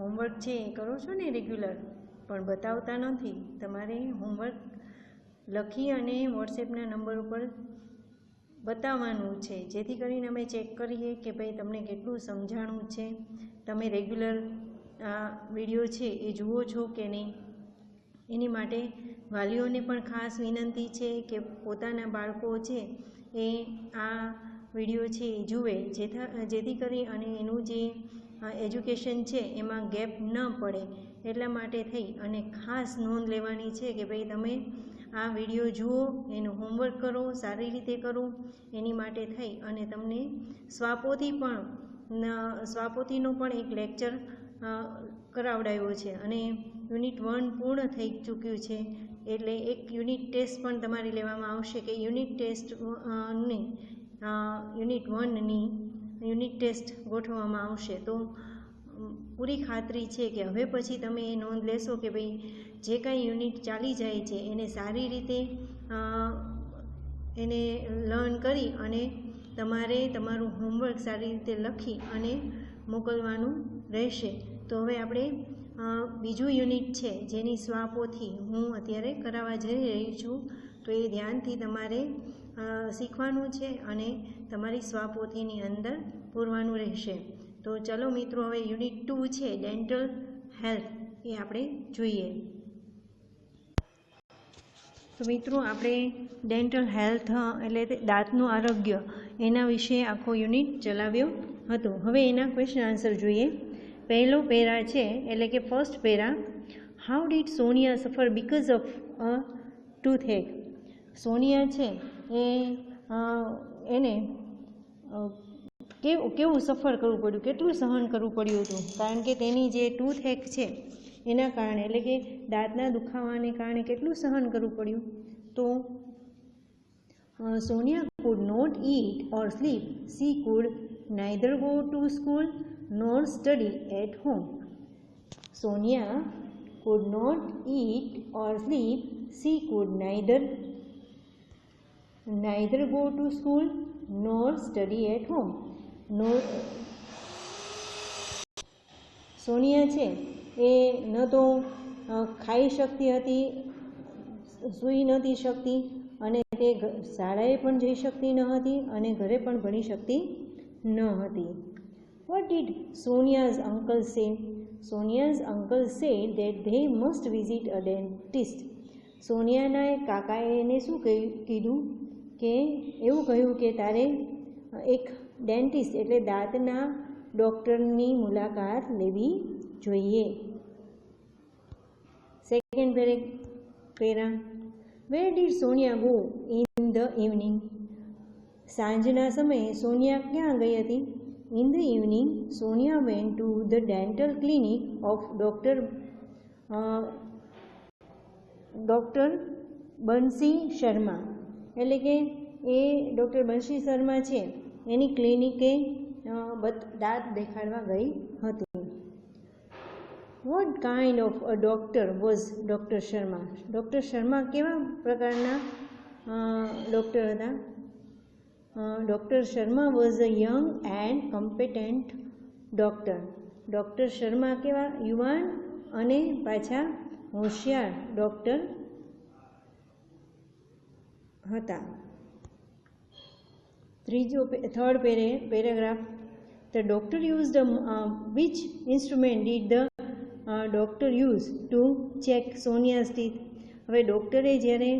Homework છે એ કરો છો ને રેગ્યુલર, પણ બતાવતા નથી. તમારે હોમવર્ક લખી અને વોટ્સએપના નંબર ઉપર બતાવવાનું છે, જેથી કરીને અમે ચેક કરીએ કે ભાઈ તમને કેટલું સમજાણું છે, તમે રેગ્યુલર આ વિડીયો છે એ જુઓ છો કે નહીં. એની માટે વાલીઓને પણ ખાસ વિનંતી છે કે પોતાના બાળકો છે એ આ વિડીયો છે એ જુએ, જેથી કરી અને એનું જે એજ્યુકેશન છે એમાં ગેપ ન પડે. એટલા માટે થઈ અને ખાસ નોંધ લેવાની છે કે ભાઈ તમે આ વિડીયો જુઓ, એનું હોમવર્ક કરો, સારી રીતે કરો. એની માટે થઈ અને તમને સ્વાપોથીનો પણ એક લેક્ચર કરાવડાવ્યો છે અને યુનિટ 1 પૂર્ણ થઈ ચૂક્યું છે. એટલે એક યુનિટ ટેસ્ટ પણ તમારી લેવામાં આવશે કે યુનિટ 1ની યુનિટ ટેસ્ટ ગોઠવવામાં આવશે. તો પૂરી ખાતરી છે કે હવે પછી તમે એ નોંધ લેશો કે ભાઈ જે કાંઈ યુનિટ ચાલી જાય છે એને સારી રીતે એને લર્ન કરી અને તમારે તમારું હોમવર્ક સારી રીતે લખી અને મોકલવાનું રહેશે. તો હવે આપણે બીજું યુનિટ છે જેની સ્વાપોથી હું અત્યારે કરાવવા જઈ રહી છું. તો એ ધ્યાનથી તમારે શીખવાનું છે અને તમારી સ્વાપોથીની અંદર પૂરવાનું રહેશે. તો ચલો મિત્રો, હવે યુનિટ 2 છે ડેન્ટલ હેલ્થ, એ આપણે જોઈએ. તો મિત્રો, આપણે ડેન્ટલ હેલ્થ એટલે દાંતનું આરોગ્ય એના વિશે આખો યુનિટ ચલાવ્યો હતો. હવે એના ક્વેશ્ચન આન્સર જોઈએ. પહેલો પેરા છે એટલે કે first para, how did Sonia સફર બીકોઝ ઓફ અ ટૂથએક. સોનિયા છે એને કેવું સફર કરવું પડ્યું, કેટલું સહન કરવું પડ્યું હતું, કારણ કે તેની જે ટૂથએક છે એના કારણે, એટલે કે દાંતના દુખાવાને કારણે કેટલું સહન કરવું પડ્યું. તો Sonia could not eat or sleep. She could neither go to school nor study at home. Sonia could not eat or sleep. She could neither go to school nor study at home. Sonia છે એ ન તો ખાઈ શકતી હતી, સૂઈ નહોતી શકતી અને તે શાળાએ પણ જઈ શકતી ન હતી અને ઘરે પણ ભણી શકતી ન હતી. What did Sonia's uncle say? Sonia's uncle said that they must visit a dentist. સોનિયાના કાકાએ એને શું કીધું કે એવું કહ્યું કે તારે એક ડેન્ટિસ્ટ એટલે દાંતના ડૉક્ટરની મુલાકાત લેવી જોઈએ. Second para, where did Sonia go in the evening. સાંજના સમયે સોનિયા ક્યાં ગઈ હતી? In the evening Sonia went to the dental clinic of doctor Bansi Sharma. એટલે કે એ ડૉક્ટર બંસી શર્મા છે એની ક્લિનિકે દાંત દેખાડવા ગઈ હતી. What kind of a doctor was doctor Sharma. Doctor Sharma કેવા પ્રકારના ડૉક્ટર હતા? Doctor Sharma was a young and competent doctor. Doctor Sharma કેવા યુવાન અને પાછા હોશિયાર ડૉક્ટર હતા. Third paragraph, the doctor used which instrument did the doctor use to check Sonia's teeth. હવે ડૉક્ટરે જ્યારે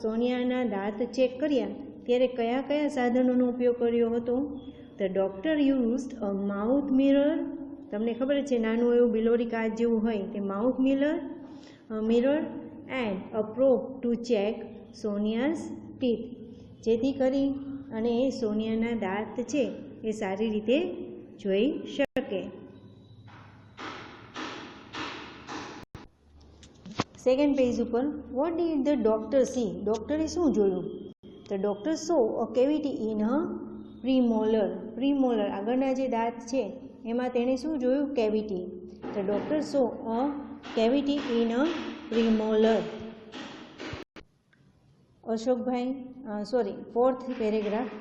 સોનિયાના દાંત ચેક કર્યા ત્યારે કયા કયા સાધનોનો ઉપયોગ કર્યો હતો? The doctor used a mouth mirror. તમને ખબર છે નાનું એવું બિલોરી કાચ જેવું હોય તે mouth mirror and a probe to check Sonia's teeth. જેથી કરી અને એ સોનિયાના દાંત છે એ સારી રીતે જોઈ શકે. સેકન્ડ પેજ ઉપર, what did the doctor see. ડૉક્ટરે શું જોયું? The doctor saw a cavity in a premolar. આગળના જે દાંત છે એમાં તેણે શું જોયું? Cavity. The doctor saw a cavity in a premolar. અશોકભાઈ, fourth paragraph,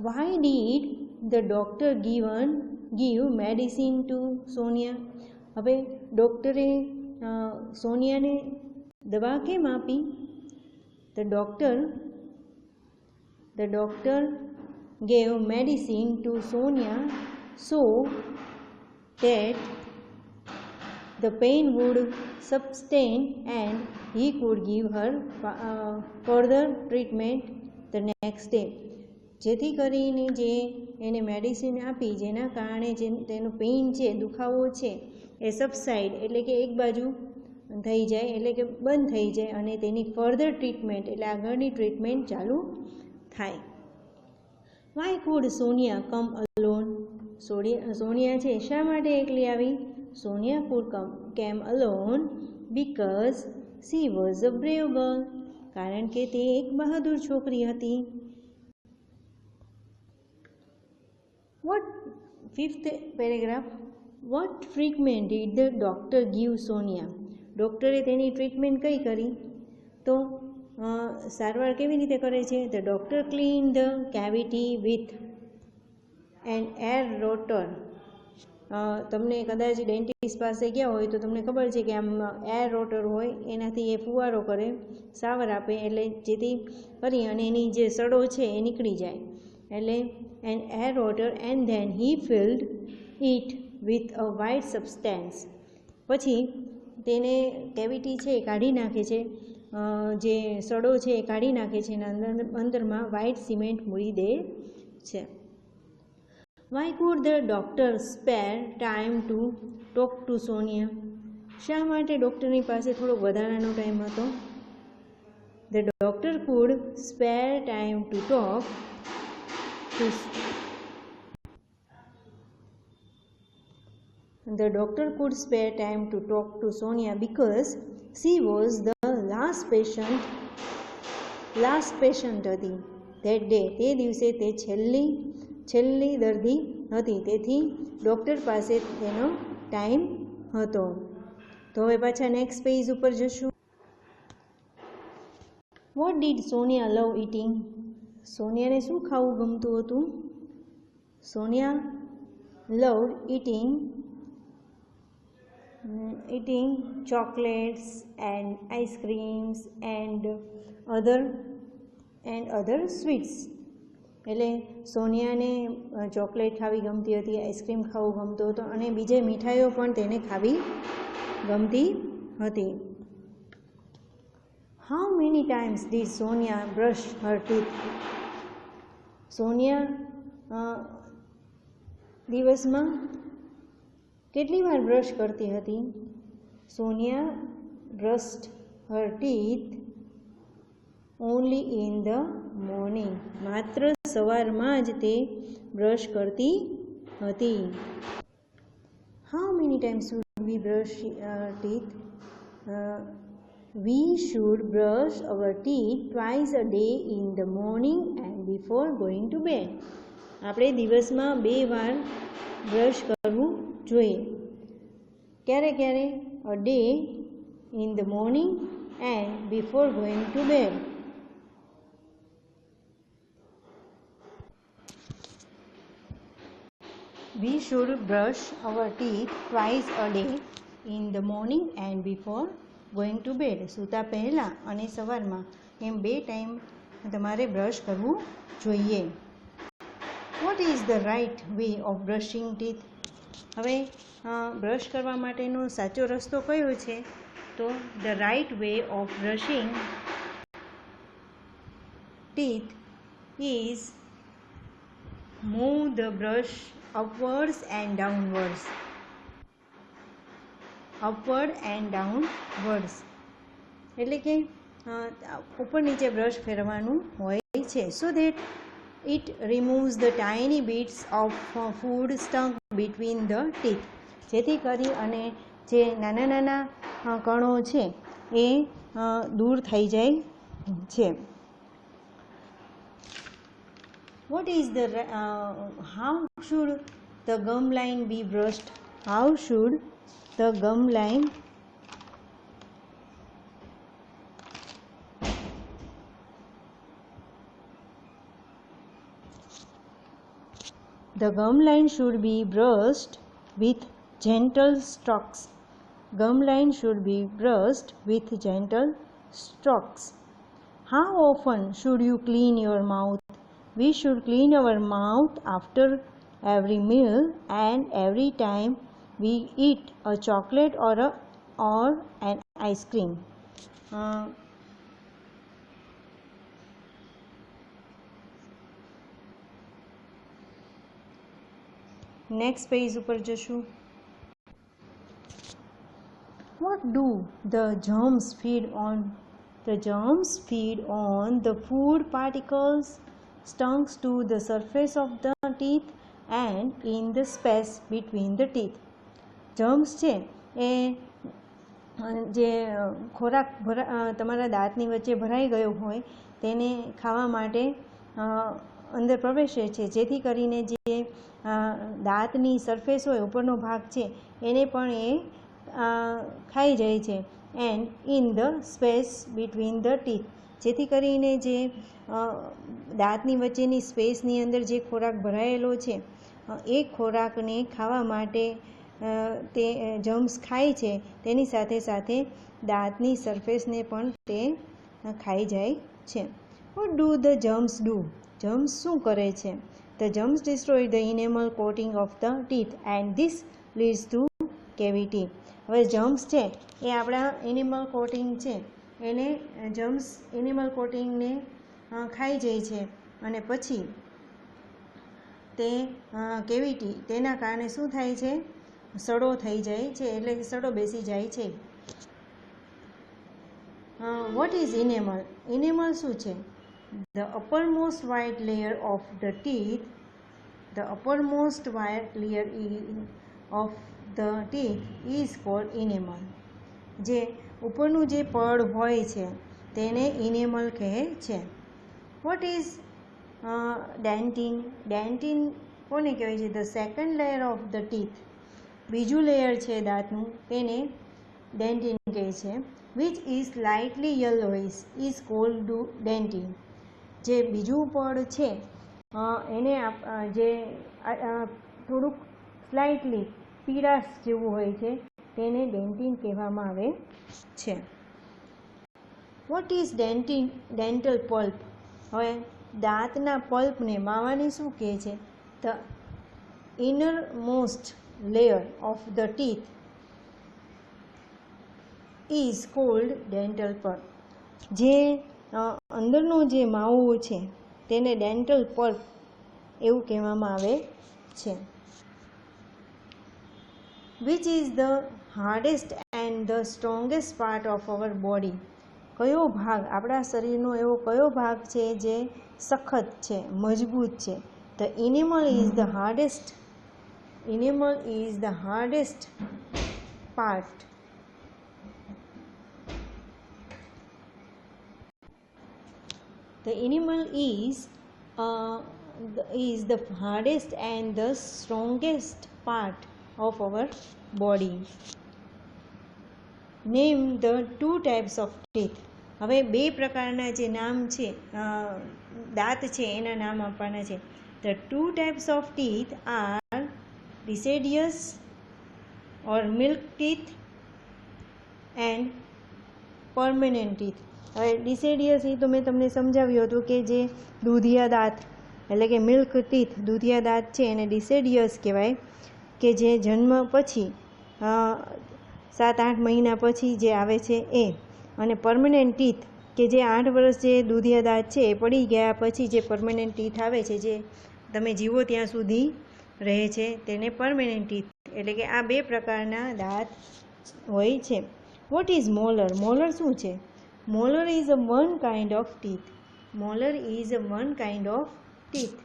why did the doctor give medicine to Sonia? હવે ડૉક્ટરે સોનિયાને દવા કેમ આપી? The doctor gave medicine to Sonia so that the pain would subside and he could give her further treatment the next day. જેથી કરીને જે એને medicine આપી જેના કારણે જે તેનું પેઇન છે, દુખાવો છે એ સબસાઇડ એટલે કે એક બાજુ થઈ જાય એટલે કે બંધ થઈ જાય અને તેની ફર્ધર ટ્રીટમેન્ટ એટલે આગળની ટ્રીટમેન્ટ ચાલુ થાય. Why could Sonia come alone? Sonia છે શા માટે એકલી આવી? Sonia could came alone because she was a brave girl, કારણ કે તે એક બહાદુર છોકરી હતી. Fifth paragraph. What treatment did the doctor give Sonia? ડૉક્ટરે તેની ટ્રીટમેન્ટ કઈ કરી? તો સારવાર કેવી રીતે કરે છે? The doctor clean the cavity with an air rotor. તમને કદાચ ડેન્ટિસ્ટ પાસે ગયા હોય તો તમને ખબર છે કે આમ એર રોટર હોય એનાથી એ ફુવારો કરે, શાવર આપે એટલે જેથી કરી અને એની જે સડો છે એ નીકળી જાય. એટલે an air rotor and then he filled it with a white substance. પછી તેને કેવિટી છે એ કાઢી નાખે છે, જે સડો છે એ કાઢી નાખે છે અને અંદરમાં વ્હાઇટ સિમેન્ટ મૂડી દે છે. Why could the doctor spare time to talk to Sonia? શા માટે ડૉક્ટરની પાસે થોડોક વધારાનો ટાઈમ હતો? The doctor could spare time to talk The doctor could spare time to talk to Sonia because she was the last patient હતી. That day, તે દિવસે તે છેલ્લી દર્દી હતી, તેથી ડૉક્ટર પાસે તેનો ટાઈમ હતો. તો હવે પાછા નેક્સ્ટ પેજ ઉપર જશું. What did Sonia love eating? સોનિયાને શું ખાવું ગમતું હતું? Sonia loved eating chocolates and ice creams and other sweets. એટલે સોનિયાને ચોકલેટ ખાવી ગમતી હતી, આઈસ્ક્રીમ ખાવું ગમતું હતું અને બીજે મીઠાઈઓ પણ તેને ખાવી ગમતી હતી. How many times did Sonia brush her teeth? Sonia દિવસમાં કેટલી વાર બ્રશ કરતી હતી? Sonia brushed her teeth only in the morning. માત્ર સવારમાં જ તે બ્રશ કરતી હતી. How many times should we brush teeth? We should brush our teeth twice a day in the morning and before going to bed. આપણે દિવસમાં 2 વાર brush કરવું જોઈએ. ક્યારે ક્યારે? A day in the morning and before going to bed. We should brush our teeth twice a day in the morning and before going to bed. સૂતા પહેલાં અને સવારમાં એમ 2 ટાઈમ તમારે બ્રશ કરવું જોઈએ. What is the right way of brushing teeth? હવે brush કરવા માટેનો સાચો રસ્તો કયો છે? તો the right way of brushing teeth is move the brush upwards and downwards. એટલે કે ઉપર નીચે બ્રશ ફેરવવાનું હોય છે. So that it રિમૂવ્સ the tiny bits of food stuck between the teeth. જેથી કરી અને જે નાના નાના કણો છે એ દૂર થઈ જાય છે. What is the how should the gum line be brushed? How should the gum line The gum line should be brushed with gentle strokes. Gum line should be brushed with gentle strokes. How often should you clean your mouth? We should clean our mouth after every meal and every time we eat a chocolate or an ice cream. Next page ઉપર જશું. What do the germs feed on? The germs feed on the food particles stuck to the surface of the teeth and in the space between the teeth. Germs છે એ જે ખોરાક તમારા દાંતની વચ્ચે ભરાઈ ગયો હોય તેને ખાવા માટે અંદર પ્રવેશે છે, જેથી કરીને જે દાંતની સરફેસ હોય, ઉપરનો ભાગ છે, એને પણ એ ખાઈ જાય છે. And in the space between the teeth, જેથી કરીને જે દાંતની વચ્ચેની સ્પેસની અંદર જે ખોરાક ભરાયેલો છે એ ખોરાકને ખાવા માટે તે જમ્સ ખાય છે, તેની સાથે સાથે દાંતની સરફેસને પણ તે ખાઈ જાય છે. What do the germs do? Germs શું કરે છે? The germs destroy the enamel coating of the teeth and this leads two cavity. હવે જમ્સ છે એ આપણા એનિમલ કોટિંગ છે એને જમ્સ એનિમલ કોટિંગને ખાઈ જાય છે અને પછી તે કેવિટી, તેના કારણે શું થાય છે? સડો થઈ જાય છે, એટલે સડો બેસી જાય છે. What is enamel? ઇનેમલ શું છે? The uppermost white layer of the teeth, the uppermost white layer of the teeth is called enamel. જે ઉપરનું જે પડ હોય છે તેને ઇનેમલ કહે છે. What is dentine? ડેન્ટિન કોને કહેવાય છે? The second layer of the teeth, બીજું લેયર છે દાંતનું, તેને ડેન્ટિન કહે છે. Which is slightly yellowish is called dentin. જે બીજું પડ છે એને જે થોડુંક સ્લાઇટલી પીળાશ જેવું હોય છે તેને ડેન્ટિન કહેવામાં આવે છે. What is dental pulp? હવે દાંતના પલ્પને, માવાને શું કહે છે? The inner most layer of the teeth is called dental pulp. જે અંદરનો જે માવો છે તેને ડેન્ટલ પલ્પ એવું કહેવામાં આવે છે. Which is the hardest and the strongest part of our body? કયો ભાગ, આપણા શરીરનો એવો કયો ભાગ છે જે સખત છે, મજબૂત છે? The enamel is the hardest. Enamel is the hardest part. The enamel is the hardest and the strongest part of our body. Name the two types of teeth. હવે બે પ્રકારના જે નામ છે, દાંત છે એના નામ આપવાના છે. The two types of teeth are deciduous or milk teeth and permanent teeth. હવે ડિસેડિયસ એ તો મેં તમને સમજાવ્યું હતું કે જે દૂધિયા દાંત એટલે કે મિલ્ક ટીથ, દૂધિયા દાંત છે એને ડિસેડિયસ કહેવાય, કે જે જન્મ પછી 7-8 મહિના પછી જે આવે છે એ. અને પરમનન્ટ ટીથ કે જે 8 વર્ષ જે દૂધિયા દાંત છે એ પડી ગયા પછી જે પરમનન્ટ ટીથ આવે છે, જે તમે જીવો ત્યાં સુધી રહે છે, તેને પરમનન્ટ ટીથ. એટલે કે આ બે પ્રકારના દાંત હોય છે. What is molar? મોલર શું છે? Molar is a one kind of teeth. Molar is a one kind of teeth.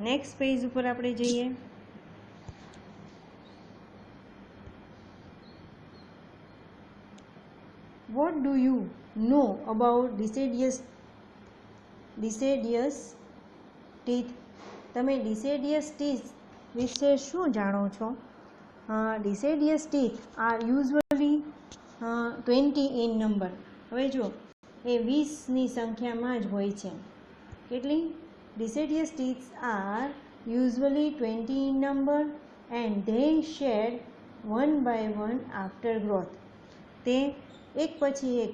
Next page ઉપર આપણે જઈએ. What do you know about deciduous teeth? તમે deciduous teeth વિશે શું જાણો છો? deciduous teeth are usually 20 in number. હવે જો એ 20ની સંખ્યામાં જ હોય છે. કેટલી? Deciduous teeth are usually 20 in number and they shed one by one after growth. તે એક પછી એક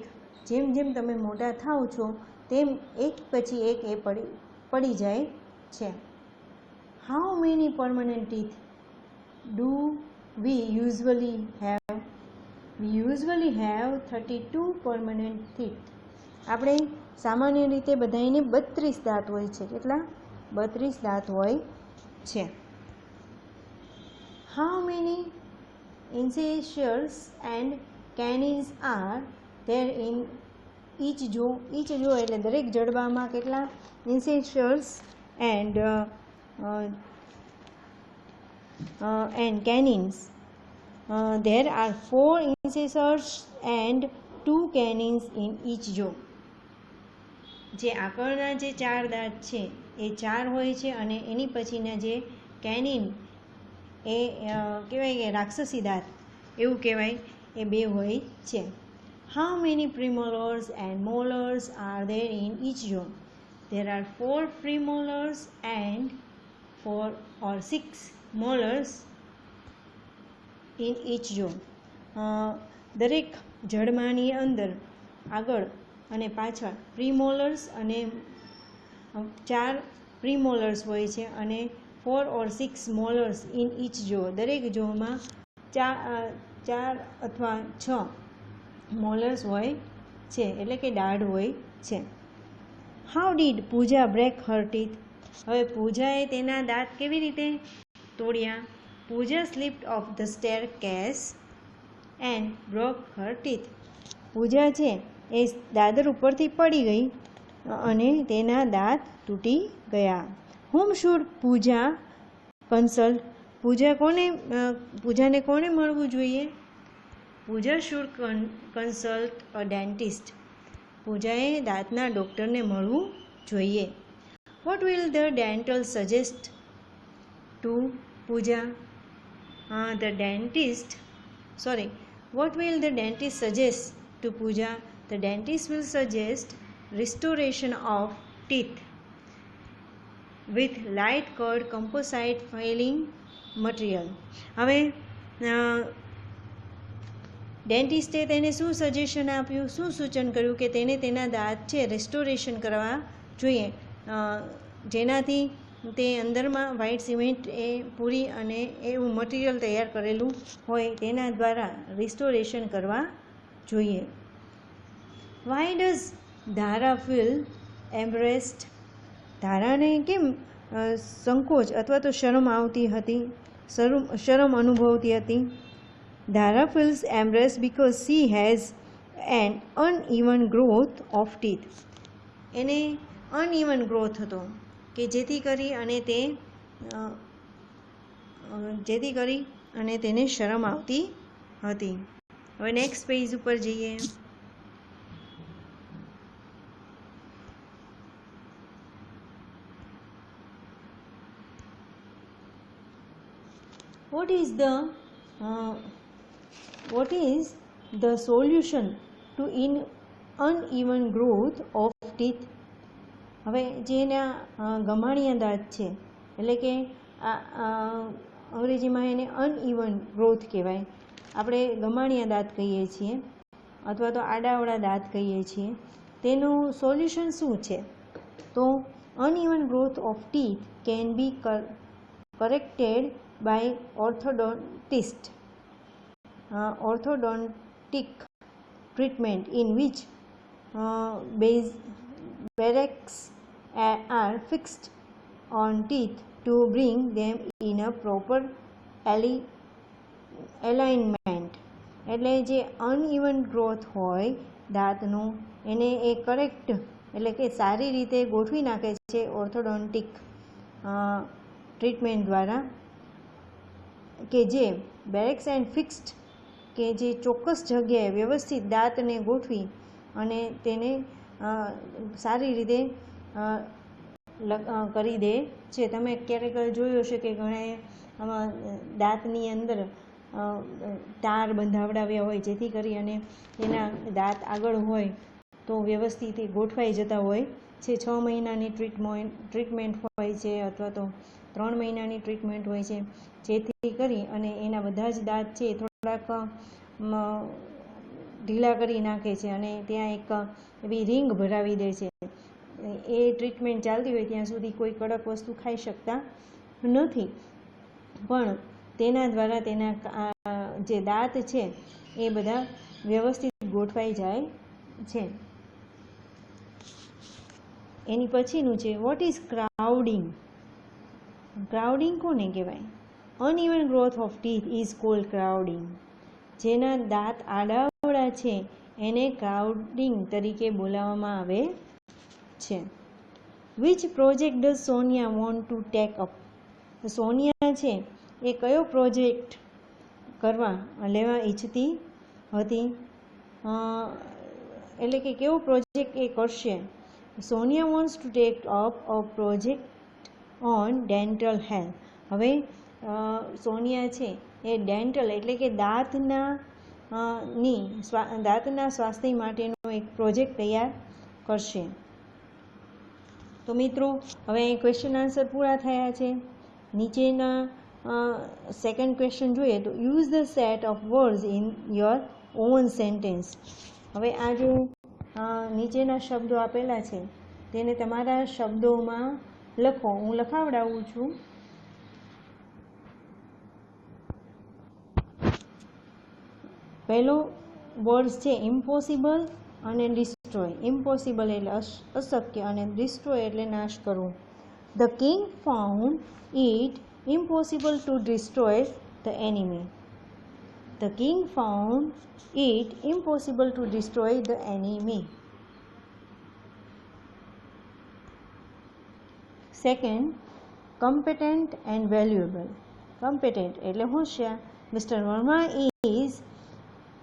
જેમ જેમ તમે મોટા થાઓ છો તેમ એક પછી એક એ પડી જાય છે. How many permanent teeth do we usually have? We usually have 32 permanent teeth. આપણે સામાન્ય રીતે બધાને 32 દાંત હોય છે. કેટલા? 32 દાંત હોય છે. How many incisors and canines are there in each jaw? each jaw એટલે દરેક જડબામાં કેટલા incisors and canines? There are 4 incisors and 2 canines in each jaw. જે આગળના જે 4 દાંત છે એ 4 હોય છે અને એની પછીના જે કેનિન એ કહેવાય કે રાક્ષસી દાંત એવું કહેવાય એ 2 હોય છે. How many premolars and molars are there in each jaw? There are 4 premolars and 4 or 6 molars in each jaw. દરેક જડબાની અંદર આગળ અને પાછળ પ્રીમોલર્સ અને 4 પ્રીમોલર્સ હોય છે અને 4 or 6 મોલર્સ ઇન ઈચ જો. દરેક જોમાં 4 અથવા 6 મોલર્સ હોય છે એટલે કે દાઢ હોય છે. How did Puja break her teeth? હવે પૂજાએ તેના દાંત કેવી રીતે તોડ્યા? Puja slipped off the staircase and broke her teeth. Puja છે એ દાદર ઉપરથી પડી ગઈ અને તેના દાંત તૂટી ગયા. whom should Puja consult? પૂજાને કોને મળવું જોઈએ? પૂજા should consult a dentist. પૂજાએ દાંતના ડૉક્ટરને મળવું જોઈએ. what will the dental suggest to Pooja? what will the dentist suggest to Pooja? The dentist will suggest restoration of teeth with light colored composite filling material. હવે ડેન્ટિસ્ટે તેને શું suggestion આપ્યું, શું સૂચન કર્યું કે તેને તેના દાંત છે રેસ્ટોરેશન કરવા જોઈએ, જેનાથી તે અંદરમાં વ્હાઇટ સિમેન્ટ એ પૂરી અને એવું મટીરિયલ તૈયાર કરેલું હોય તેના દ્વારા રિસ્ટોરેશન કરવા જોઈએ. Why does Dhara feel embarrassed? ધારાને કેમ સંકોચ અથવા તો શરમ અનુભવતી હતી? Dhara feels embarrassed because she has an uneven growth of teeth. એને અનઇવન ગ્રોથ હતો કે જેથી કરી અને તેને શરમ આવતી હતી. હવે નેક્સ્ટ પેજ ઉપર જઈએ. What is the solution to uneven growth of teeth? હવે જેના ગમાણિયા દાંત છે એટલે કે અંગ્રેજીમાં એને અનઇવન ગ્રોથ કહેવાય. આપણે ગમાણિયા દાંત કહીએ છીએ અથવા તો આડાવડા દાંત કહીએ છીએ. તેનું સોલ્યુશન શું છે? તો uneven growth of teeth can be corrected by orthodontic treatment in which barracks are fixed on teeth to bring them in a proper alignment. એટલે જે અનઇવન ગ્રોથ હોય દાંતનું એને એ કરેક્ટ એટલે કે સારી રીતે ગોઠવી નાખે છે ઓર્થોડોન્ટિક ટ્રીટમેન્ટ દ્વારા, કે જે બેરેક્સ એન્ડ ફિક્સ્ડ કે જે ચોક્કસ જગ્યાએ વ્યવસ્થિત દાંતને ગોઠવી અને તેને સારી રીતે કરી દે છે. તમે ક્યારેક જોયું હશે કે ઘણા દાંતની અંદર તાર બંધાવડાવ્યા હોય, જેથી કરી અને એના દાંત આગળ હોય તો વ્યવસ્થિત એ ગોઠવાઈ જતા હોય છે. 6 મહિનાની ટ્રીટમેન્ટ હોય છે અથવા તો 3 મહિનાની ટ્રીટમેન્ટ હોય છે, જેથી કરી અને એના બધા જ દાંત છે થોડાક ઢીલા કરી નાખે છે અને ત્યાં એક એવી રિંગ ભરાવી દે છે. એ ટ્રીટમેન્ટ ચાલતી હોય ત્યાં સુધી કોઈ કડક વસ્તુ ખાઈ શકતા નથી, પણ તેના દ્વારા તેના જે દાંત છે એ બધા વ્યવસ્થિત ગોઠવાઈ જાય છે. એની પછીનું છે વોટ ઇઝ ક્રાઉડિંગ. ક્રાઉડિંગ કોને કહેવાય? Uneven growth of teeth is called crowding. જેના દાંત આડાઅવળા છે એને ક્રાઉડિંગ તરીકે બોલાવવામાં આવે છે. Which project does Sonia want to take up. Sonia છે એ કયો પ્રોજેક્ટ લેવા ઈચ્છતી હતી, એટલે કે કેવો પ્રોજેક્ટ એ કરશે. Sonia wants to take up a project on dental health. હવે સોનિયા છે એ ડેન્ટલ એટલે કે દાંતના સ્વાસ્થ્ય માટેનો એક પ્રોજેક્ટ તૈયાર કરશે. તો મિત્રો હવે ક્વેશ્ચન આન્સર પૂરા થયા છે. નીચેના સેકન્ડ ક્વેશ્ચન જોઈએ તો use the set of words in your own sentence. હવે આ જે નીચેના શબ્દો આપેલા છે તેને તમારા શબ્દોમાં લખો. હું લખાવડાવું છું. પહેલો વર્ડ છે ઇમ્પોસિબલ અને ડિસ્ટ્રોય. ઇમ્પોસિબલ એટલે અશક્ય અને ડિસ્ટ્રોય એટલે નાશ કરવો. The king found it impossible to destroy the enemy. The king found it impossible to destroy the enemy. Second, competent and valuable. Competent એટલે હોશિયાર. Mr. Verma is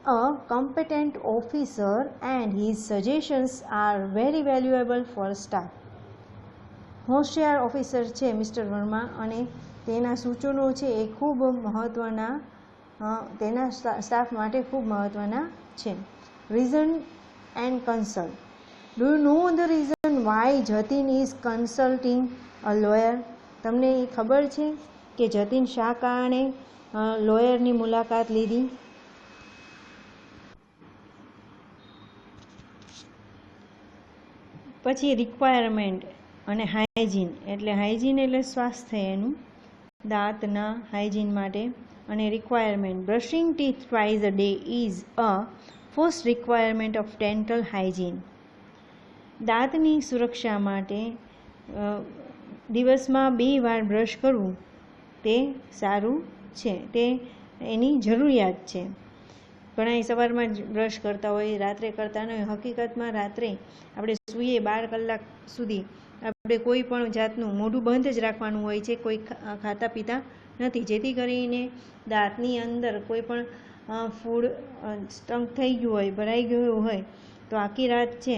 a competent officer and his suggestions are very valuable for staff. હોશિયાર officer છે mister Verma અને તેના સૂચનો છે એ ખૂબ મહત્ત્વના, તેના સ્ટાફ માટે ખૂબ મહત્ત્વના છે. Reason and consult. Do you know the reason why Jatin is consulting a lawyer. તમને એ ખબર છે કે જતીન શા કારણે લોયરની મુલાકાત લીધી? પછી રિક્વાયરમેન્ટ અને હાઇજીન એટલે સ્વાસ્થ્ય એનું દાંતના હાઇજીન માટે. અને requirement brushing teeth twice a day is a first requirement of dental hygiene. દાંતની સુરક્ષા માટે દિવસમાં 2 વાર બ્રશ કરવું તે સારું છે, તે એની જરૂરિયાત છે. ઘણા સવારમાં જ બ્રશ કરતા હોય, રાત્રે કરતા ન હોય. હકીકતમાં રાત્રે આપણે સૂઈએ 12 કલાક સુધી આપણે કોઈ પણ જાતનું મોઢું બંધ જ રાખવાનું હોય છે, કોઈ ખાતા પીતા નથી, જેથી કરીને દાંતની અંદર કોઈ પણ ફૂડ સ્ટંક થઈ ગયું હોય, ભરાઈ ગયું હોય તો આખી રાત છે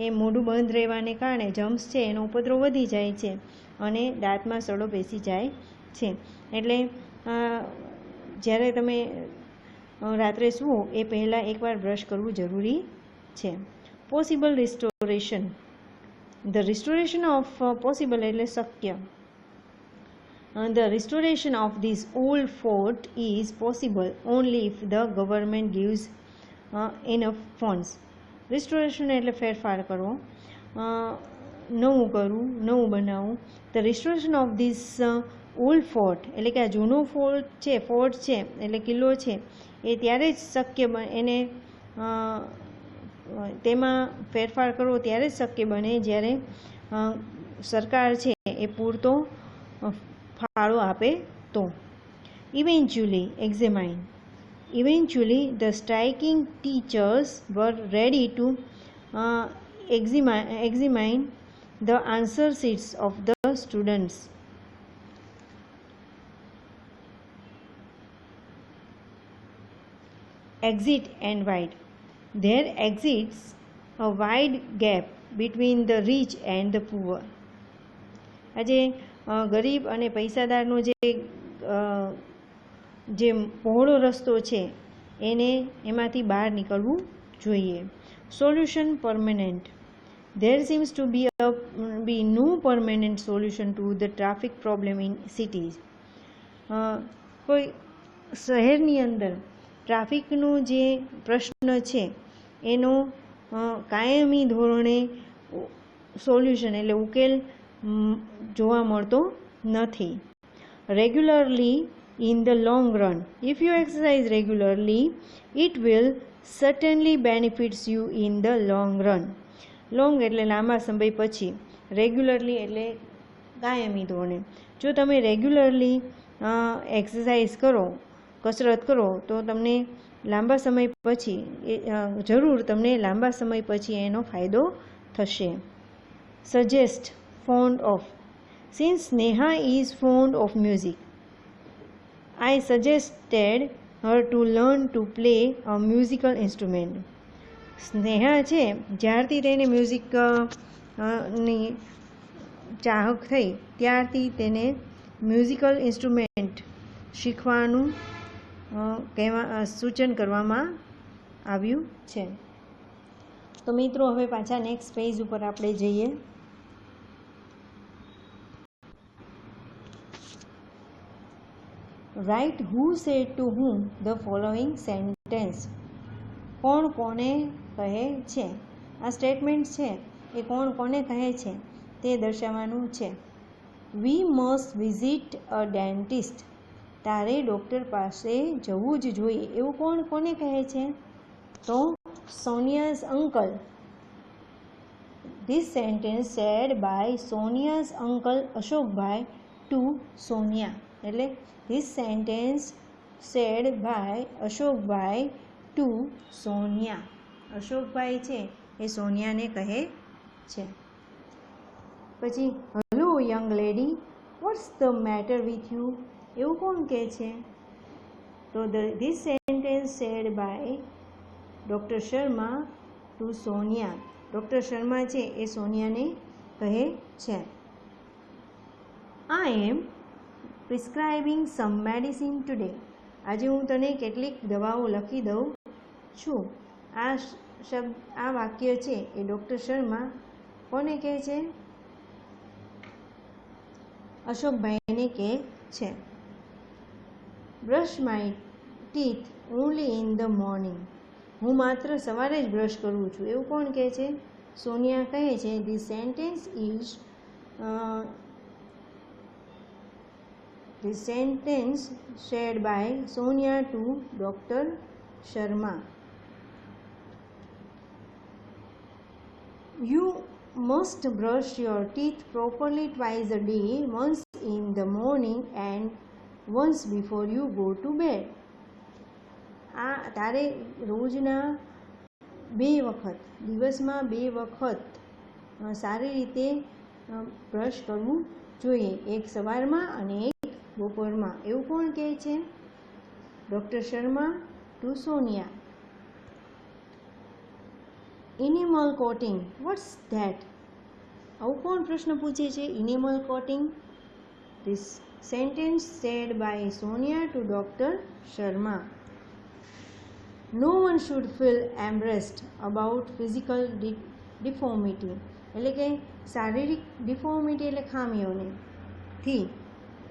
એ મોઢું બંધ રહેવાને કારણે જમ્સ છે એનો ઉપદ્રવ વધી જાય છે અને દાંતમાં સડો બેસી જાય છે. એટલે જ્યારે તમે રાત્રે સૂવો એ પહેલાં એકવાર બ્રશ કરવું જરૂરી છે. Possible restoration. The restoration of possible એટલે શક્ય. The restoration of this old fort is possible only if the government gives enough funds. Restoration એટલે ફેરફાર કરવો, નવું કરવું, નવું બનાવવું. The restoration of this old fort એટલે કે આ જૂનો ફોર્ટ છે એટલે કિલ્લો છે એ ત્યારે જ શક્ય એને તેમાં ફેરફાર કરવો ત્યારે જ શક્ય બને જ્યારે સરકાર છે એ પૂરતો ફાળો આપે તો. Eventually the striking teachers were ready to examine the answer sheets of the students. Exit and wide. There exists a wide gap between the rich and the poor. આજે ગરીબ અને પૈસાદારનો જે જે પહોળો રસ્તો છે એને એમાંથી બહાર નીકળવું જોઈએ. Solution permanent. There seems to be no permanent solution to the traffic problem in cities. કોઈ શહેરની અંદર ટ્રાફિકનો જે પ્રશ્ન છે એનો કાયમી ધોરણે સોલ્યુશન એટલે ઉકેલ જોવા મળતો નથી. Regularly in the long run. If you exercise regularly, it will certainly benefits you in the long run. Long એટલે લાંબા સમય પછી, રેગ્યુલરલી એટલે કાયમી ધોરણે. જો તમે રેગ્યુલરલી એક્સરસાઇઝ કરો, કસરત કરો, તો તમને લાંબા સમય પછી જરૂર તમને લાંબા સમય પછી એનો ફાયદો થશે. Suggest found of. Since Sneha is fond of music, I suggested her to learn to play a musical instrument. Sneha છે જ્યારથી તેને મ્યુઝિકની ચાહક થઈ ત્યારથી તેને મ્યુઝિકલ ઇન્સ્ટ્રુમેન્ટ શીખવાનું સૂચન કરવામાં આવ્યું છે. તો મિત્રો હવે પાછા નેક્સ્ટ પેજ ઉપર આપણે જઈએ. Write who said to whom the following sentence. કોણ કોને કહે છે. આ સ્ટેટમેન્ટ છે એ કોણ કોને કહે છે તે દર્શાવવાનું છે. We must visit a dentist. તારે ડૉક્ટર પાસે જવું જ જોઈએ એવું કોણ કોને કહે છે? તો Sonia's uncle. This sentence said by Sonia's uncle Ashokbhai to Sonia. એટલે this sentence said by Ashokbhai to Sonia. Ashokbhai છે એ સોનિયાને કહે છે. પછી hello young lady, what's the matter with you એવું કોણ કહે છે? તો this sentence said by doctor Sharma to Sonia. Doctor Sharma છે એ સોનિયાને કહે છે. I am prescribing some medicine today. આજે હું તને કેટલીક દવાઓ લખી દઉં છું. આ વાક્ય છે એ ડૉક્ટર શર્મા કોને કહે છે? અશોકભાઈને કહે છે. Brush my teeth only in the morning. હું માત્ર સવારે જ બ્રશ કરું છું એવું કોણ કહે છે? સોનિયા કહે છે. This sentence is This sentence shared by Sonia to Dr. Sharma. You must brush your teeth properly twice a day, once in the morning and once before you go to bed. તારે રોજના 2 વખત, દિવસમાં 2 વખત સારી રીતે brush કરવું જોઈએ, એક સવારમાં અને એક બપોરમાં. એવું કોણ કહે છે? Doctor Sharma to Sonia. Enamel coating, what's that? આવું કોણ પ્રશ્ન પૂછે છે? Enamel coating. This sentence said by Sonia to doctor Sharma. No one should feel embarrassed about physical deformity. એટલે કે શારીરિક ડિફોર્મિટી એટલે ખામીઓને થી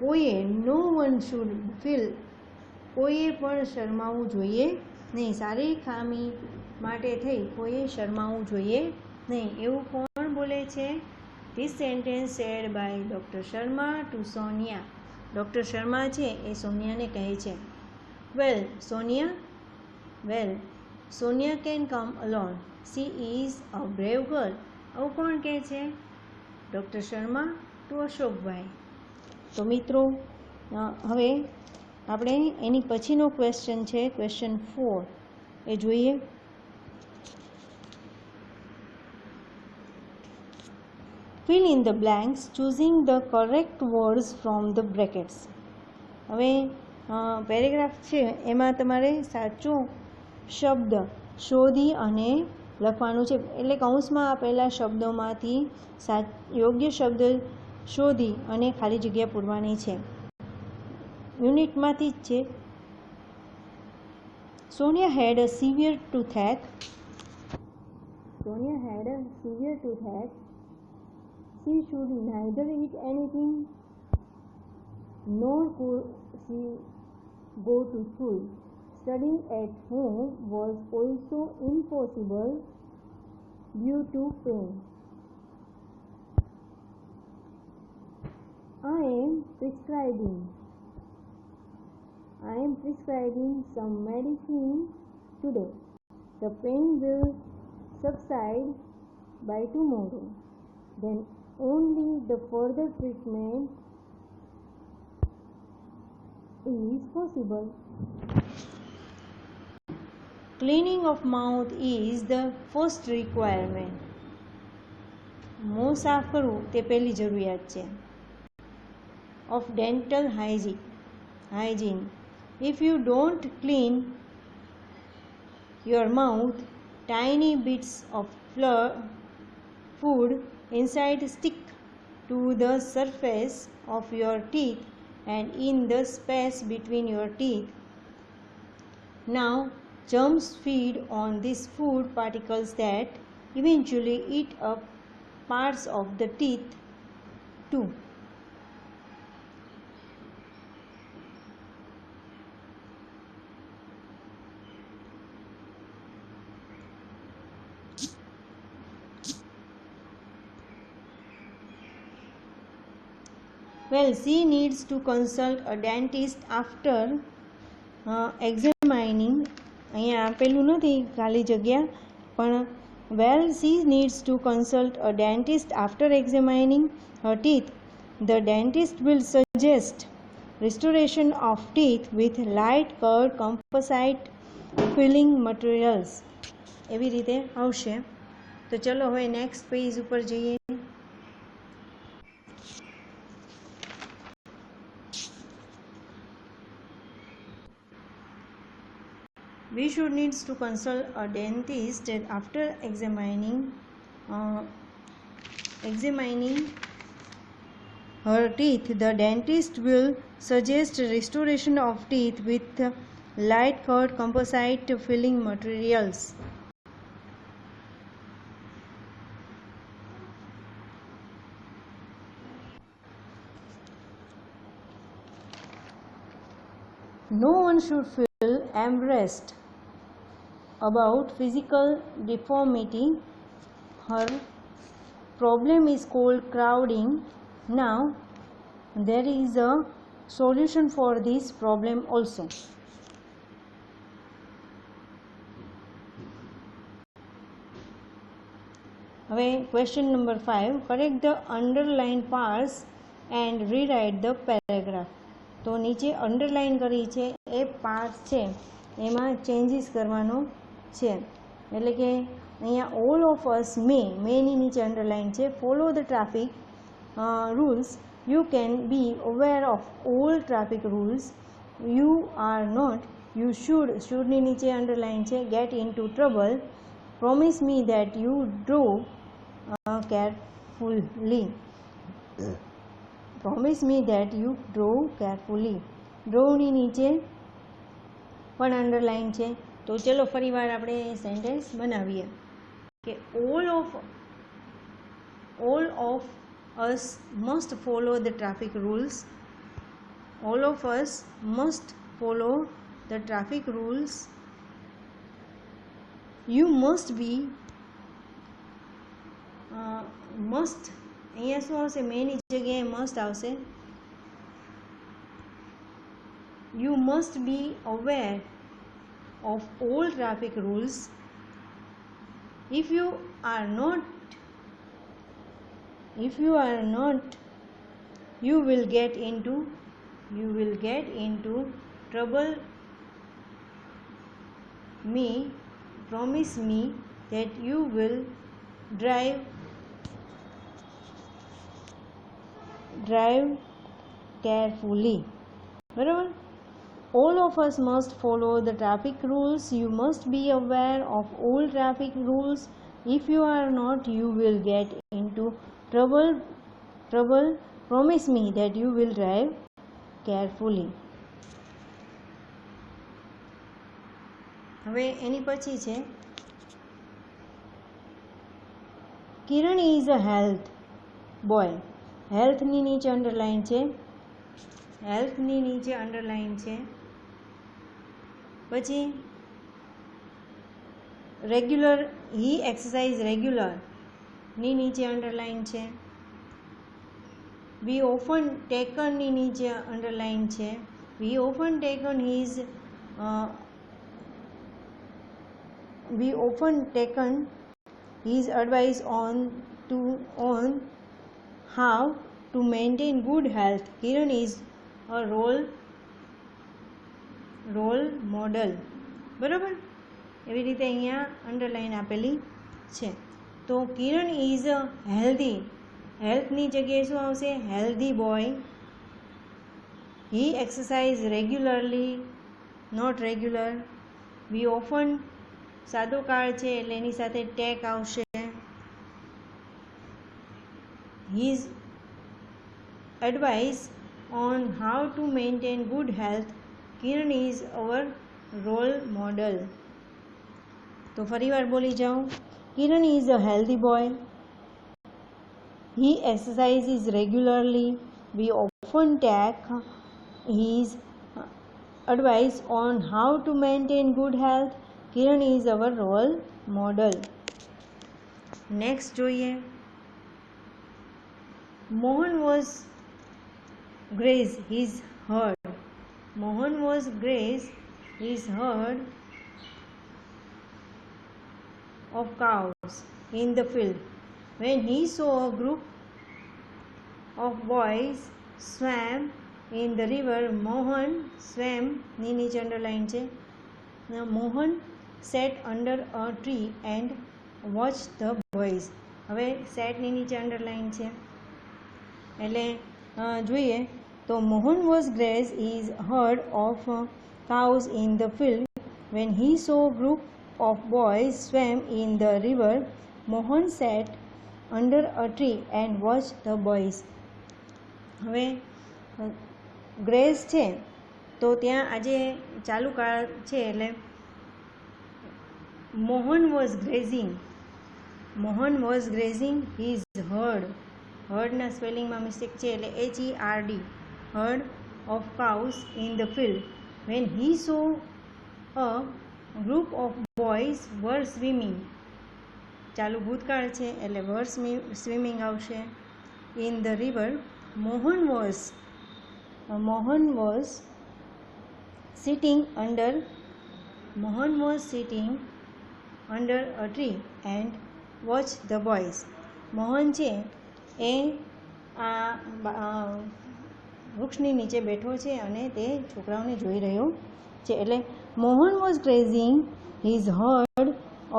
કોઈએ નો વન શુડ ફીલ કોઈએ પણ શરમાવવું જોઈએ નહીં. શારીરિક ખામી માટે થઈ કોઈએ શરમાવવું જોઈએ નહીં એવું કોણ બોલે છે? This sentence said by doctor Sharma to Sonia. Doctor Sharma છે એ સોનિયાને કહે છે. Well Sonia can come alone, she is a brave girl. આવું કોણ કહે છે? Doctor Sharma to Ashokbhai. તો મિત્રો હવે આપણે એની પછીનો ક્વેશ્ચન છે ક્વેશ્ચન 4 એ જોઈએ. Fill in the blanks choosing the correct words from the brackets. હવે પેરેગ્રાફ છે એમાં તમારે સાચો શબ્દ શોધી અને લખવાનું છે. એટલે કૌંસમાં આપેલા શબ્દોમાંથી યોગ્ય શબ્દ શોધી અને ખાલી જગ્યા પૂરવાની છે. યુનિટમાંથી જ છે Sonia had a severe toothache. Sonia had a severe toothache. She should neither eat anything nor could she go to school. Studying at home was also impossible due to pain. I am prescribing some medicine today. The pain will subside by tomorrow. Then only the further treatment is possible. Cleaning of mouth is the first requirement. મોં સાફ કરવું તે પહેલી જરૂરિયાત છે. Of dental hygiene. If you don't clean your mouth, tiny bits of food inside stick to the surface of your teeth and in the space between your teeth. Now, germs feed on these food particles that eventually eat up parts of the teeth too. Well, she needs to consult a dentist after examining. અહીંયા આપેલું નથી ખાલી જગ્યા, પણ well, she needs to consult a dentist after examining her teeth. The dentist will suggest restoration of teeth with light curved composite filling materials. એવી રીતે આવશે. તો ચલો હવે નેક્સ્ટ પેજ ઉપર જઈએ. We should needs to consult a dentist after examining her teeth. The dentist will suggest restoration of teeth with light curved composite filling materials. No one should feel embarrassed about physical deformity. Her problem is called crowding. Now, there is a solution for this problem also. હવે question number 5. Correct the underlined parts and rewrite the paragraph. તો નીચે underline કરી છે એ part છે એમાં changes કરવાનો છે. એટલે કે અહીંયા ઓલ ઓફ અસ મેની નીચે અંડરલાઇન છે. Follow the traffic rules. You can be aware of all traffic rules. You are not. You શુડની નીચે અંડરલાઇન છે. Get into trouble. Promise me that you draw carefully. Promise me that you draw carefully. ડ્રોની નીચે પણ underline છે. તો ચલો ફરીવાર આપણે સેન્ટેન્સ બનાવીએ કે all of us must follow the traffic rules. All of us must follow the traffic rules. You must be must. અહીંયા શું આવશે? મેની જગ્યાએ મસ્ટ આવશે. You must be aware of all traffic rules. If you are not, you will get into trouble. Promise me that you will drive carefully. બરાબર. All of us must follow the traffic rules. You must be aware of all traffic rules. If you are not, you will get into trouble. Promise me that you will drive carefully. હવે એની પછી છે કિરણ is a health boy. હેલ્થની નીચે underline છે, હેલ્થની નીચે underline છે. પછી regular, હી exercise regular ની નીચે અંડરલાઇન છે. વી ઓફન ટેકનની નીચે અંડરલાઇન છે. We often taken his advice on how to maintain good health. Kiran is a role model. બરાબર, એવી રીતે અહીંયા અંડરલાઇન આપેલી છે. તો કિરણ ઇઝ અ હેલ્ધી, હેલ્થની જગ્યાએ શું આવશે? Healthy boy. He exercise regularly, not regular. We often, સાદો કાળ છે એટલે એની સાથે ટેક આવશે. His advice on how to maintain good health. Kiran is our role model. તો ફરી વાર બોલી જાઉં. Kiran is a healthy boy. He exercises regularly. We often take his advice on how to maintain good health. Kiran is our role model. Next જોઈએ. Mohan was graze his herd. Mohan was graze his herd of cows in the field. When he saw a group of boys swam in the river, Mohan swam, ની નીચે underline છે. Mohan sat under a tree and watched the boys. હવે સેટની નીચે underline છે એટલે જોઈએ તો Mohan was graze his herd of cows in the field. When he saw a group of boys swam in the river, Mohan sat under a tree and watch the boys. હવે ગ્રેઝ છે તો ત્યાં આજે ચાલુ કાળ છે એટલે Mohan was grazing his herd. હર્ડના સ્પેલિંગમાં મિસ્ટેક છે એટલે HERD, herd of cows in the field. When he saw a group of boys were swimming, ચાલુ ભૂતકાળ છે એટલે વર સ્વિમિંગ આવશે. In the river, Mohan was sitting under a tree and watch the boys. Mohan છે એ આ વૃક્ષની નીચે બેઠો છે અને તે છોકરાઓને જોઈ રહ્યો છે. એટલે Mohan was grazing his herd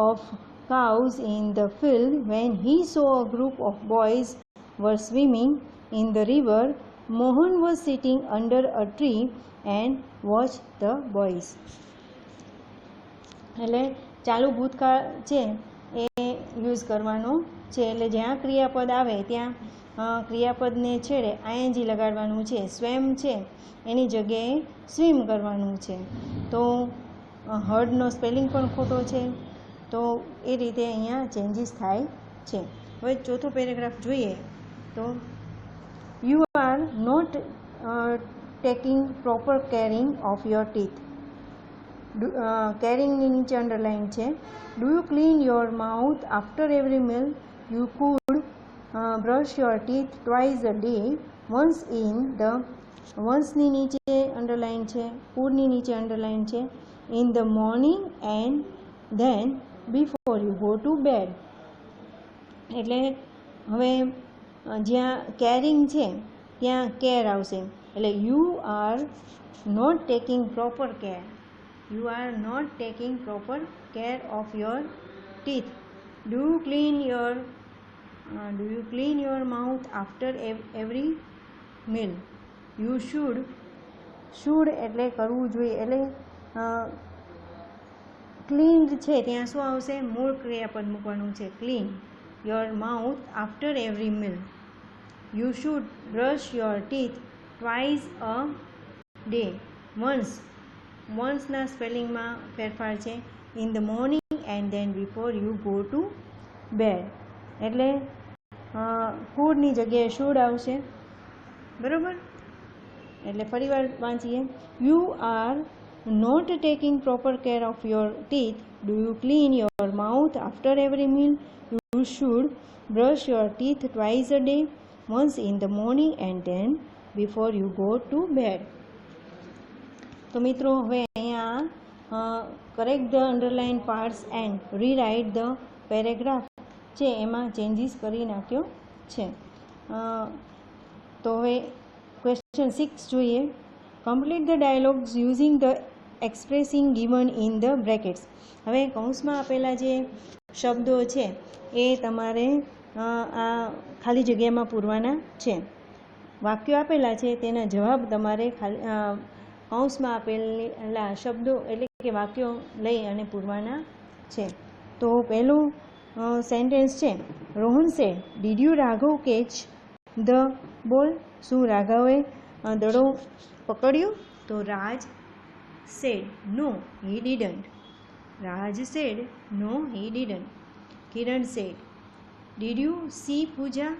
of cows in the field. When he saw a group of boys were swimming in the river, Mohan was sitting under a tree and watched the boys. એટલે ચાલુ ભૂતકાળ છે એ use કરવાનો છે એટલે જ્યાં ક્રિયાપદ આવે ત્યાં ક્રિયાપદને છેડે ING લગાડવાનું છે. સ્વેમ છે એની જગ્યાએ સ્વિમ કરવાનું છે. તો હર્ડનો સ્પેલિંગ પણ ખોટો છે તો એ રીતે અહીંયા ચેન્જીસ થાય છે. હવે ચોથો પેરેગ્રાફ જોઈએ તો you are not taking proper caring of your teeth. કેરિંગની નીચે અંડરલાઇન છે. Do you clean your mouth after every meal? You could brush your teeth twice a day. વન્સની નીચે અંડરલાઇન છે, કુડની નીચે અંડરલાઇન છે. In the morning and then before you go to bed. એટલે હવે જ્યાં કેરિંગ છે ત્યાં કેર આવશે એટલે you are not taking proper care. You are not taking proper care of your teeth. Do you clean your mouth after every meal? You should એટલે કરવું જોઈએ એટલે ક્લીન્ડ છે ત્યાં શું આવશે? મૂળ ક્રિયાપદ મૂકવાનું છે. Clean your mouth after every meal. You should brush your teeth twice a day. વન્સના સ્પેલિંગમાં ફેરફાર છે. In the morning and then before you go to bed. એટલે કુડની જગ્યાએ શુડ આવશે, બરાબર. એટલે ફરીવાર વાંચીએ. You are not taking proper care of your teeth. Do you clean your mouth after every meal? You should brush your teeth twice a day, once in the morning and then before you go to bed. તો મિત્રો હવે અહીંયા correct the underline parts and rewrite the paragraph છે એમાં changes કરી નાખ્યો છે. તો હવે ક્વેશ્ચન 6 જોઈએ. Complete the dialogues using the expressing given in the brackets. હવે કૌંસમાં આપેલા જે શબ્દો છે એ તમારે આ ખાલી જગ્યામાં પૂરવાના છે. વાક્યો આપેલા છે તેના જવાબ તમારે કૌંસમાં આપેલા શબ્દો એટલે કે વાક્યો લઈ અને પૂરવાના છે. તો પહેલું સેન્ટેન્સ છે, Rohan said, did you Raghav catch the ball? શું રાઘવે દડો પકડ્યો? તો Raj said, no he didn't. Raj said, no he didn't. Kiran said, did you see Puja?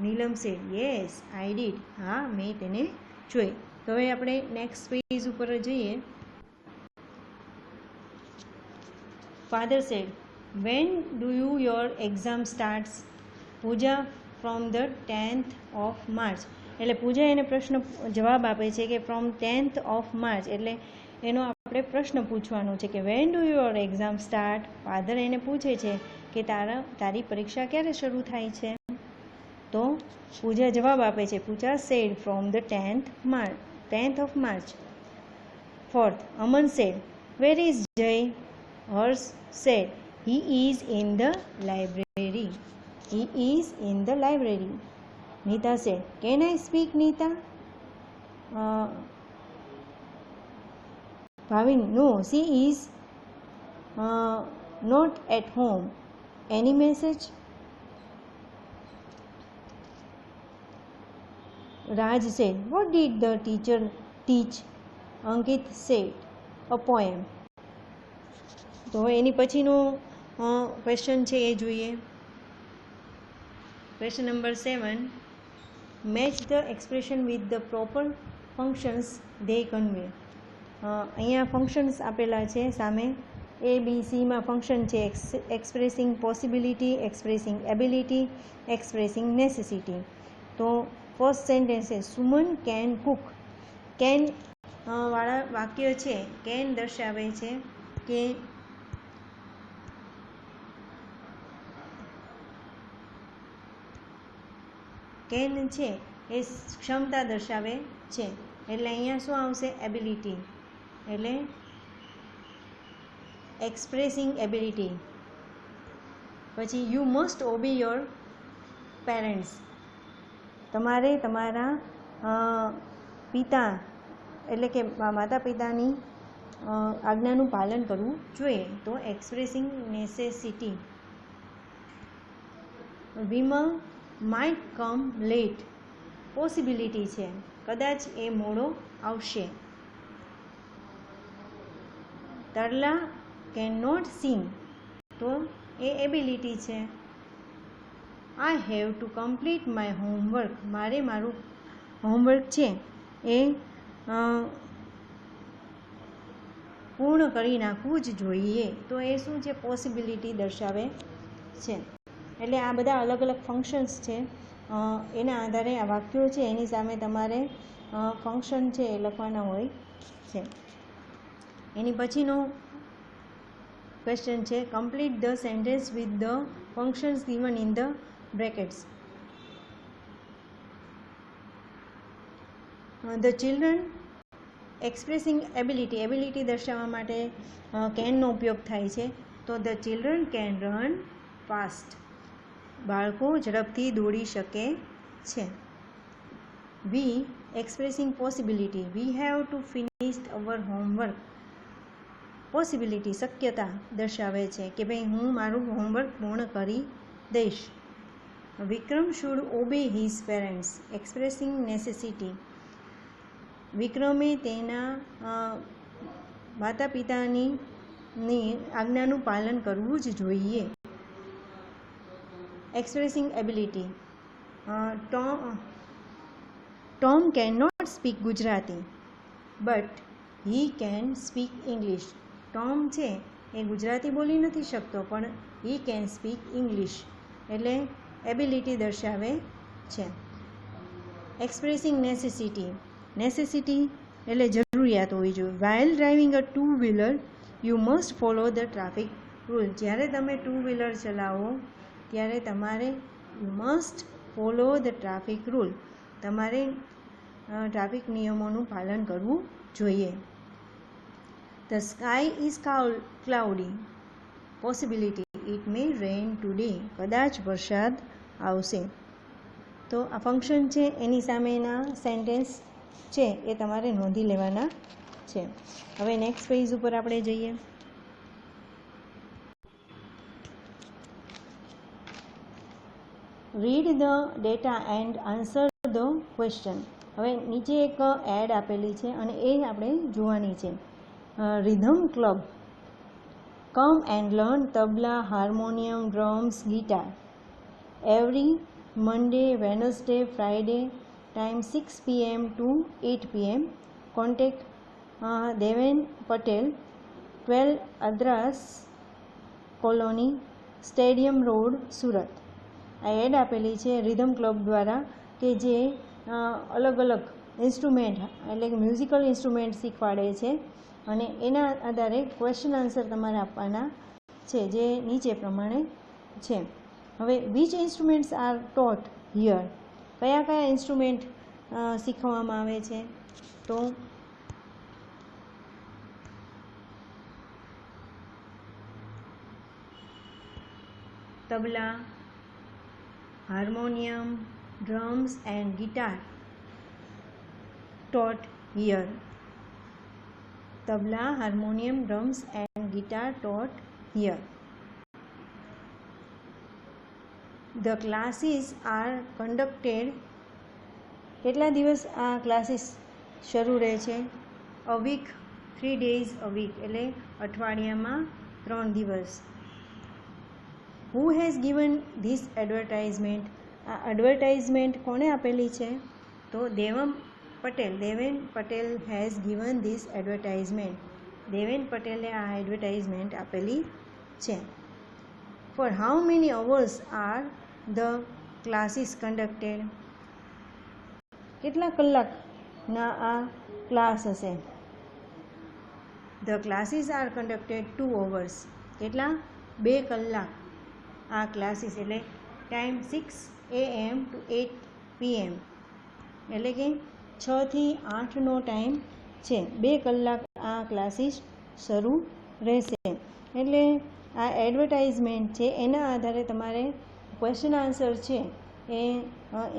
Neelam said, yes I did. હા, મેં તેને જોઈ. તો હવે આપણે નેક્સ્ટ પેજ ઉપર જઈએ. Father said, when do you your exam starts? Pooja, from the 10th of March. એટલે પૂજા એને પ્રશ્ન જવાબ આપે છે કે ફ્રોમ 10th of March. એટલે એનો આપણે પ્રશ્ન પૂછવાનો છે કે when do your exam start? Father એને પૂછે છે કે તારી પરીક્ષા ક્યારે શરૂ થાય છે? તો પૂજા જવાબ આપે છે, Puja said from the 10th of March. Fourth, Aman said, where is Jay? Harsh said, he is in the library. He is in the library. Nita said, can I speak Nita? Bhavin, no she is not at home. Any message? Raj said, what did the teacher teach? Ankit said, a poem. તો એની પછીનો question છે એ જોઈએ. Question number 7, match the expression with the proper functions they convey. અહીંયા functions આપેલા છે સામે. ABCમાં function છે expressing possibility, expressing ability, expressing necessity. તો ફર્સ્ટ સેન્ટેન્સ છે, સુમન કેન કુક. કેન વાળા વાક્ય છે, કેન દર્શાવે છે કે કેન છે એ ક્ષમતા દર્શાવે છે. એટલે અહીંયા શું આવશે? એબિલિટી. એટલે એક્સપ્રેસિંગ એબિલિટી. પછી you must obey your parents. તમારે તમારા પિતા એટલે કે માતા પિતાની આજ્ઞાનું પાલન કરવું જોઈએ. તો expressing necessity. Vimal might come late. Possibility છે, કદાચ એ મોડો આવશે. Tarla can not sing. તો એ એબિલિટી છે. I have to complete my homework. મારે મારું હોમવર્ક છે એ પૂર્ણ કરી નાખવું જ જોઈએ. તો એ શું છે? પોસિબિલિટી દર્શાવે છે. એટલે આ બધા અલગ અલગ ફંક્શન્સ છે. એના આધારે આ વાક્યો છે એની સામે તમારે ફંક્શન છે એ લખવાના હોય છે. એની પછીનો ક્વેશ્ચન છે, complete the sentence with the functions given in the brackets. The children expressing ability. Ability દર્શાવવા માટે કેનનો ઉપયોગ થાય છે. તો the children can run fast. બાળકો ઝડપથી દોડી શકે છે. We expressing possibility. We have to finish our homework. Possibility શક્યતા દર્શાવે છે કે ભાઈ હું મારું હોમવર્ક પૂર્ણ કરી દઈશ. Vikram should obey his parents. Expressing necessity. વિક્રમે તેના માતા પિતાની ની આજ્ઞાનું પાલન કરવું જ જોઈએ. Expressing ability. Tom can not speak Gujarati but he can speak English. Tom છે એ ગુજરાતી બોલી નથી શકતો પણ હી કેન સ્પીક ઇંગ્લિશ એટલે એબિલિટી દર્શાવે છે. Expressing necessity. નેસેસિટી એટલે જરૂરિયાત હોવી જોઈએ. While driving a two wheeler you must follow the traffic rule. જ્યારે તમે ટુ વ્હીલર ચલાવો ત્યારે તમારે you must follow the traffic rule. તમારે ટ્રાફિક નિયમોનું પાલન કરવું જોઈએ. The sky is cloudy. Possibility it may rain today. કદાચ વરસાદ આવશે. તો આ ફંક્શન છે એની સામેના સેન્ટેન્સ છે એ તમારે નોંધી લેવાના છે. હવે નેક્સ્ટ પેજ ઉપર આપણે જઈએ. Read the data and answer the question. હવે નીચે એક એડ આપેલી છે અને એ આપણે જોવાની છે. Rhythm club. Come and learn tabla, harmonium, drums, guitar. Every Monday, Wednesday, Friday, time 6 p.m. to 8 p.m. Contact Deven Patel, 12 Adras Colony, Stadium Road, Surat. આ એડ આપેલી છે રિધમ ક્લબ દ્વારા કે જે અલગ અલગ ઇન્સ્ટ્રુમેન્ટ એટલે કે મ્યુઝિકલ ઇન્સ્ટ્રુમેન્ટ શીખવાડે છે અને એના આધારે ક્વેશ્ચન આન્સર તમારે આપવાના છે જે નીચે પ્રમાણે છે. હવે which instruments are taught here. કયા કયા ઇન્સ્ટ્રુમેન્ટ શીખવવામાં આવે છે તો tabla, harmonium, drums and guitar taught here. Tabla, harmonium, drums and guitar taught here. The classes are conducted. કેટલા દિવસ આ ક્લાસીસ શરૂ રહે છે? A week, 3 days a week એટલે અઠવાડિયામાં 3 દિવસ. Who has given this advertisement? આ એડવર્ટાઇઝમેન્ટ કોણે આપેલી છે તો Deven Patel has given this advertisement. Deven પટેલે આ એડવર્ટાઇઝમેન્ટ આપેલી છે. For how many hours are the classes conducted? કેટલા કલાકના આ ક્લાસ હશે? The classes are conducted 2 hours. કેટલા? 2 કલાક આ ક્લાસીસ એટલે ટાઈમ 6 AM to 8 PM એટલે કે 6 થી 8નો ટાઈમ છે. 2 કલાક આ ક્લાસીસ શરૂ રહેશે. એટલે આ એડવર્ટાઇઝમેન્ટ છે એના આધારે તમારે ક્વેશ્ચન આન્સર છે એ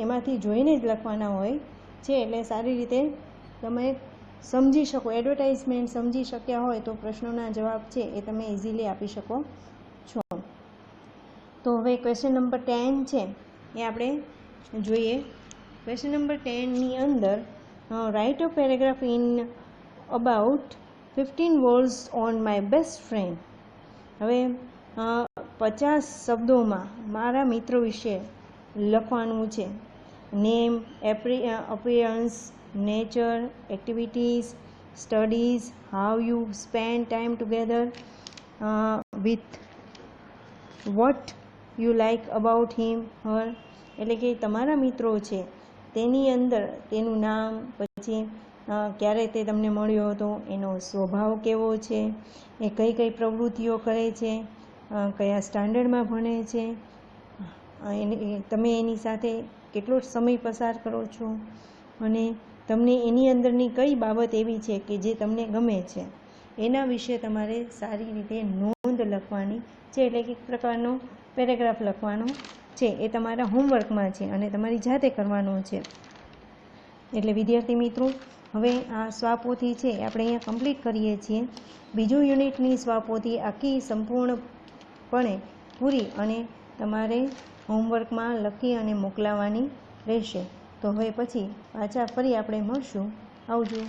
એમાંથી જોઈને જ લખવાના હોય છે એટલે સારી રીતે તમે સમજી શકો. એડવર્ટાઇઝમેન્ટ સમજી શક્યા હોય તો પ્રશ્નોના જવાબ છે એ તમે ઇઝીલી આપી શકો છો. તો હવે ક્વેશ્ચન નંબર 10 છે એ આપણે જોઈએ. ક્વેશ્ચન નંબર 10ની અંદર write a paragraph in about 15 words on my best friend. હવે 50 શબ્દોમાં મારા મિત્ર વિશે લખવાનું છે. Name, appearance, nature, activities, studies, how you spend time together, with what you like about him her. એટલે કે તમારા મિત્રો છે તેની અંદર તેનું નામ, પછી ક્યારે તે તમને મળ્યો હતો, એનો સ્વભાવ કેવો છે, એ કઈ કઈ પ્રવૃત્તિઓ કરે છે, કયા સ્ટાન્ડર્ડમાં ભણે છે, તમે એની સાથે કેટલો સમય પસાર કરો છો અને તમને એની અંદરની કઈ બાબત એવી છે કે જે તમને ગમે છે એના વિશે તમારે સારી રીતે નોંધ લખવાની છે. એટલે કે એક પ્રકારનો પેરેગ્રાફ લખવાનો છે. એ તમારા હોમવર્કમાં છે અને તમારી જાતે કરવાનો છે. એટલે વિદ્યાર્થી મિત્રો હવે આ સ્વાપોથી છે આપણે અહીંયા કમ્પ્લીટ કરીએ છીએ. બીજું યુનિટની સ્વાપોથી આખી સંપૂર્ણપણે પૂરી અને તમારે હોમવર્કમાં લખી અને મોકલાવવાની રહેશે. તો હવે પછી પાછા ફરી આપણે મળશું. આવજો.